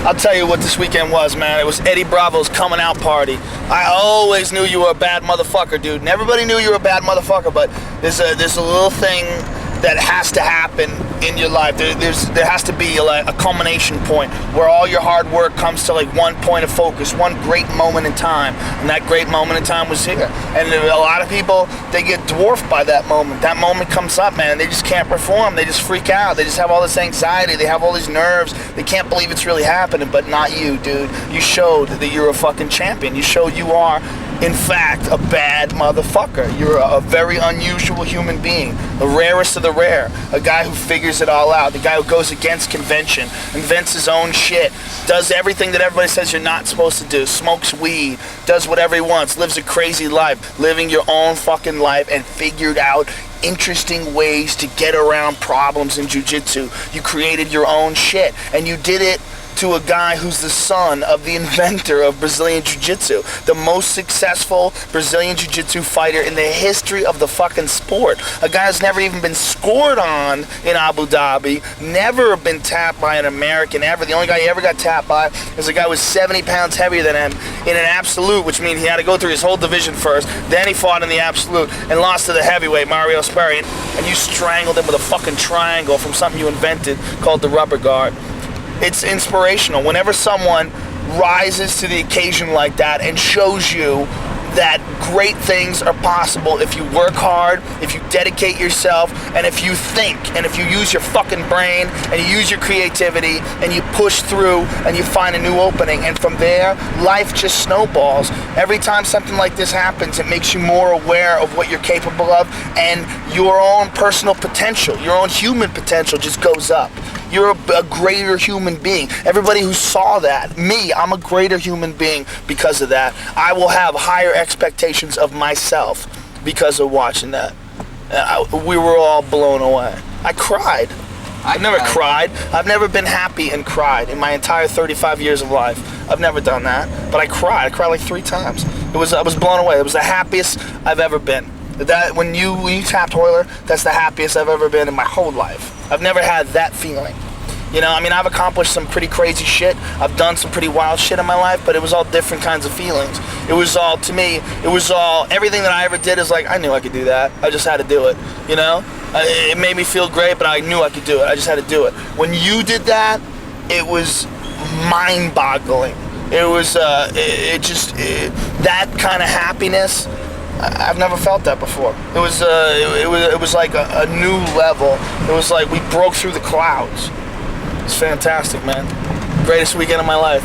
I'll tell you what this weekend was, man. It was Eddie Bravo's coming out party. I always knew you were a bad motherfucker, dude. And everybody knew you were a bad motherfucker, but there's a little thing that has to happen in your life. There has to be a culmination point where all your hard work comes to like one point of focus, one great moment in time, and that great moment in time was here. And a lot of people, they get dwarfed by that moment. That moment comes up, man, and they just can't perform. They just freak out. They just have all this anxiety. They have all these nerves. They can't believe it's really happening, but not you, dude. You showed that you're a fucking champion. You showed you are, in fact, a bad motherfucker. You're a very unusual human being, the rarest of the rare, a guy who figures it all out, the guy who goes against convention, invents his own shit, does everything that everybody says you're not supposed to do, smokes weed, does whatever he wants, lives a crazy life, living your own fucking life, and figured out interesting ways to get around problems in jiu-jitsu. You created your own shit, and you did it to a guy who's the son of the inventor of Brazilian Jiu-Jitsu, the most successful Brazilian Jiu-Jitsu fighter in the history of the fucking sport. A guy who's never even been scored on in Abu Dhabi, never been tapped by an American ever. The only guy he ever got tapped by is a guy who was 70 pounds heavier than him in an absolute, which means he had to go through his whole division first. Then he fought in the absolute and lost to the heavyweight, Mario Sperry. And you strangled him with a fucking triangle from something you invented called the rubber guard. It's inspirational. Whenever someone rises to the occasion like that and shows you that great things are possible if you work hard, if you dedicate yourself, and if you think, and if you use your fucking brain, and you use your creativity, and you push through, and you find a new opening, and from there, life just snowballs. Every time something like this happens, it makes you more aware of what you're capable of, and your own personal potential, your own human potential just goes up. You're a greater human being. Everybody who saw that, me, I'm a greater human being because of that. I will have higher expectations of myself because of watching that. We were all blown away. I cried. I've never cried. I've never been happy and cried in my entire 35 years of life. I've never done that, but I cried. I cried like 3 times. I was blown away. It was the happiest I've ever been. When you tapped Hoyler, that's the happiest I've ever been in my whole life. I've never had that feeling. You know, I mean, I've accomplished some pretty crazy shit. I've done some pretty wild shit in my life, but it was all different kinds of feelings. It was all, to me, everything that I ever did is like, I knew I could do that. I just had to do it, you know? It made me feel great, but I knew I could do it. I just had to do it. When you did that, it was mind-boggling. It was, that kind of happiness, I've never felt that before. It was like a new level. It was like we broke through the clouds. It's fantastic, man. Greatest weekend of my life.